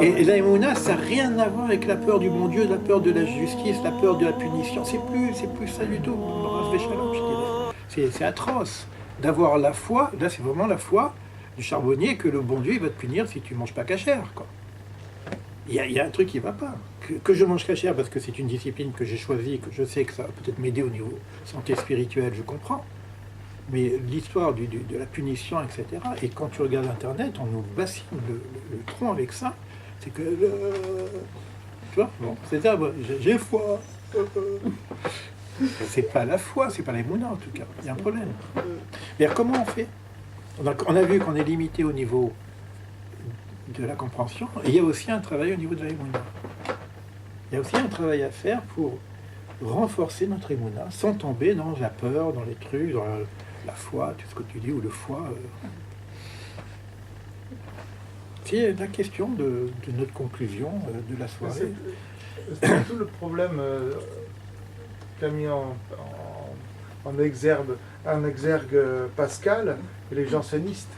Et la émouna, ça n'a rien à voir avec la peur du bon Dieu, la peur de la justice, la peur de la punition. C'est plus ça du tout. Je dirais. C'est atroce d'avoir la foi. Là, c'est vraiment la foi du charbonnier que le bon Dieu il va te punir si tu manges pas cachère, quoi. Il y a un truc qui va pas. Que je mange cachère parce que c'est une discipline que j'ai choisie, que je sais que ça va peut-être m'aider au niveau santé spirituelle, je comprends. Mais l'histoire de la punition, etc. Et quand tu regardes Internet, on nous bassine le tronc avec ça. C'est que... tu vois, bon, c'est ça, j'ai foi. C'est pas la foi, c'est pas la émouna en tout cas. Il y a un problème. Mais alors, comment on fait? On a vu qu'on est limité au niveau de la compréhension. Et il y a aussi un travail au niveau de la émouna. Il y a aussi un travail à faire pour renforcer notre émouna sans tomber dans la peur, dans les trucs, dans la foi, tout ce que tu dis, ou le foie. C'est la question de notre conclusion de la soirée. C'est tout le problème qu'a mis en exergue Pascal et les jansénistes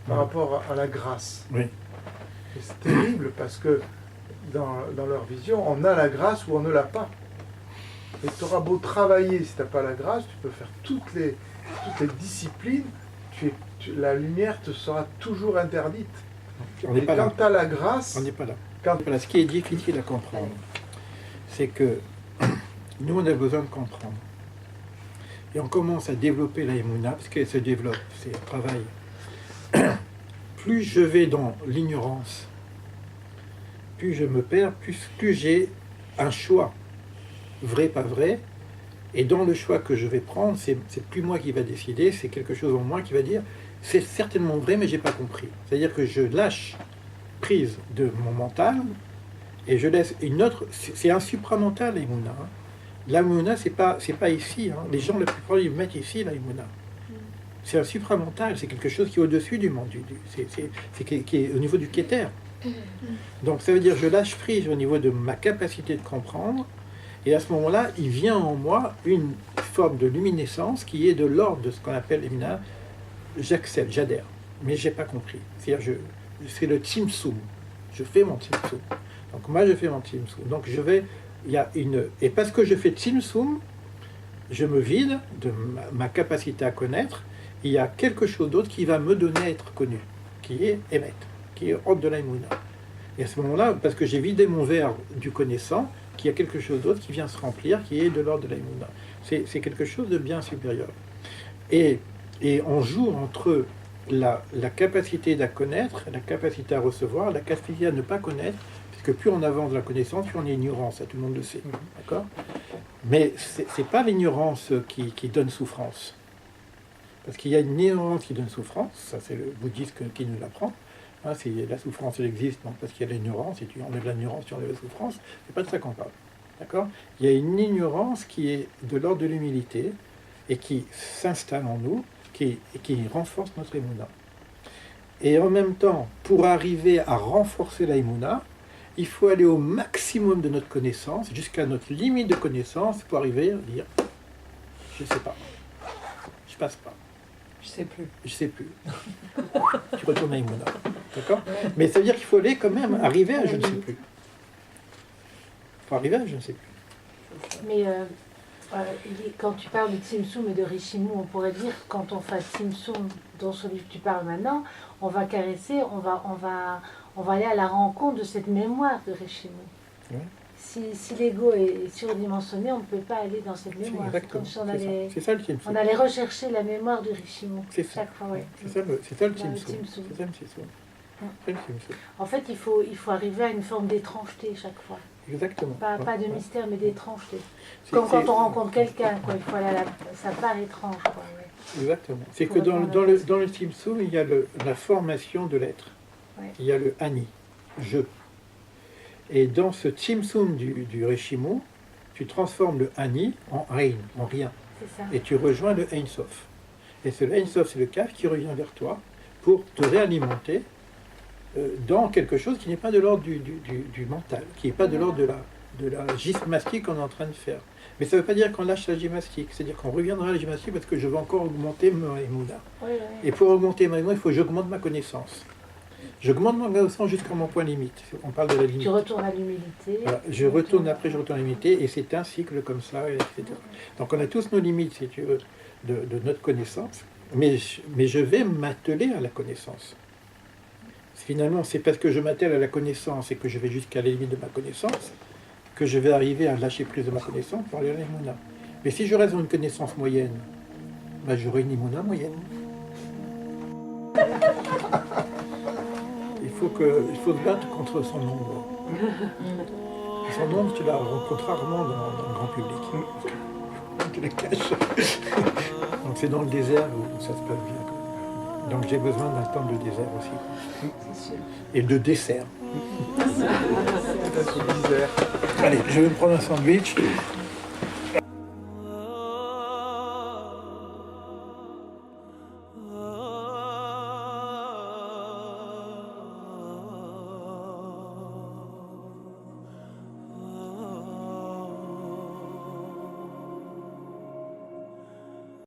par rapport à la grâce. Oui. Et c'est terrible parce que dans leur vision, on a la grâce ou on ne l'a pas. Et tu auras beau travailler, si tu n'as pas la grâce, tu peux faire toutes les disciplines, la lumière te sera toujours interdite. On n'est pas quand là. tu as la grâce... On n'est pas là. Quand... Voilà, ce qui est difficile à comprendre, c'est que nous, on a besoin de comprendre. Et on commence à développer la émouna, parce qu'elle se développe, c'est un travail. Plus je vais dans l'ignorance, plus je me perds, plus j'ai un choix, vrai, pas vrai. Et dans le choix que je vais prendre, c'est plus moi qui va décider, c'est quelque chose en moi qui va dire c'est certainement vrai, mais j'ai pas compris. C'est-à-dire que je lâche prise de mon mental et je laisse une autre. C'est un supramental, la émouna. Hein. La émouna, c'est pas ici. Hein. Les gens, la plupart, ils mettent ici la émouna. C'est un supramental, c'est quelque chose qui est au-dessus du monde, qui est au niveau du kéter. Donc ça veut dire que je lâche prise au niveau de ma capacité de comprendre. Et à ce moment-là, il vient en moi une forme de luminescence qui est de l'ordre de ce qu'on appelle l'émina. J'accepte, j'adhère, mais j'ai pas compris. C'est-à-dire, c'est le Tzimtzum. Je fais mon Tzimtzum. Donc moi, je fais mon Tzimtzum. Donc je vais, et parce que je fais Tzimtzum, je me vide de ma capacité à connaître. Il y a quelque chose d'autre qui va me donner à être connu, qui est Emet, qui est ordre de la émouna. Et à ce moment-là, parce que j'ai vidé mon verre du connaissant, qu'il y a quelque chose d'autre qui vient se remplir, qui est de l'ordre de la émouna. C'est quelque chose de bien supérieur. Et on joue entre la capacité à connaître, la capacité à recevoir, la capacité à ne pas connaître, puisque plus on avance dans la connaissance, plus on est ignorant, ça tout le monde le sait. D'accord ? Mais c'est pas l'ignorance qui donne souffrance. Parce qu'il y a une ignorance qui donne souffrance, ça c'est le bouddhisme qui nous l'apprend. Hein, la souffrance, elle existe, non, parce qu'il y a l'ignorance, et tu enlèves l'ignorance, tu enlèves la souffrance, c'est pas de ça qu'on parle. D'accord ? Il y a une ignorance qui est de l'ordre de l'humilité, et qui s'installe en nous, qui renforce notre émouna. Et en même temps, pour arriver à renforcer la émouna, il faut aller au maximum de notre connaissance, jusqu'à notre limite de connaissance, pour arriver à dire « je ne sais pas, je passe pas, je sais plus. Je sais plus. » Tu retournes à émouna. D'accord ? Mais ça veut dire qu'il faut aller quand même arriver à « je ne sais plus ». Il faut arriver à « je ne sais plus ». Mais quand tu parles de Tzimtzum et de Rishimu, on pourrait dire quand on fait Tzimtzum dont celui que tu parles maintenant, on va caresser, on va aller à la rencontre de cette mémoire de Rishimu. Oui. Si l'ego est surdimensionné, on ne peut pas aller dans cette mémoire. C'est comme si on allait, on allait rechercher la mémoire de Rishimu chaque fois. Ouais. C'est ça le Tzimtzum. En fait, il faut arriver à une forme d'étrangeté chaque fois. Exactement. Pas de mystère, mais d'étrangeté. Comme quand on rencontre quelqu'un, il faut aller ça part étrange. Quoi, ouais. Exactement. C'est que dans le Tzimtzum, il y a la formation de l'être. Ouais. Il y a le Ani, je. Et dans ce Tzimtzum du Rishimu, tu transformes le Ani en Ein, en rien. C'est ça. Et tu rejoins le Ein Sof. Et ce Ein Sof, c'est le Kaf qui revient vers toi pour te réalimenter dans quelque chose qui n'est pas de l'ordre du mental, qui n'est pas de l'ordre de la gymnastique qu'on est en train de faire. Mais ça ne veut pas dire qu'on lâche la gymnastique, c'est-à-dire qu'on reviendra à la gymnastique parce que je veux encore augmenter ma émouna. Oui. Et pour augmenter ma émouna, il faut que j'augmente ma connaissance. J'augmente mon sens jusqu'à mon point limite. On parle de la limite. Tu retournes à l'humilité. Voilà. Je retourne à l'humilité, et c'est un cycle comme ça, etc. Donc on a tous nos limites, si tu veux, de notre connaissance, mais je vais m'atteler à la connaissance. Finalement, c'est parce que je m'attelle à la connaissance et que je vais jusqu'à la limite de ma connaissance que je vais arriver à lâcher prise de ma connaissance pour aller à l'imouna. Mais si je reste dans une connaissance moyenne, ben j'aurai une imouna moyenne. Il faut se battre contre son ombre. Son ombre, tu la rencontres rarement dans le grand public. Tu la caches. Donc c'est dans le désert où ça se passe bien. Donc j'ai besoin d'un temps de désert aussi. C'est sûr. Et de dessert. Peut-être bizarre. Allez, je vais me prendre un sandwich.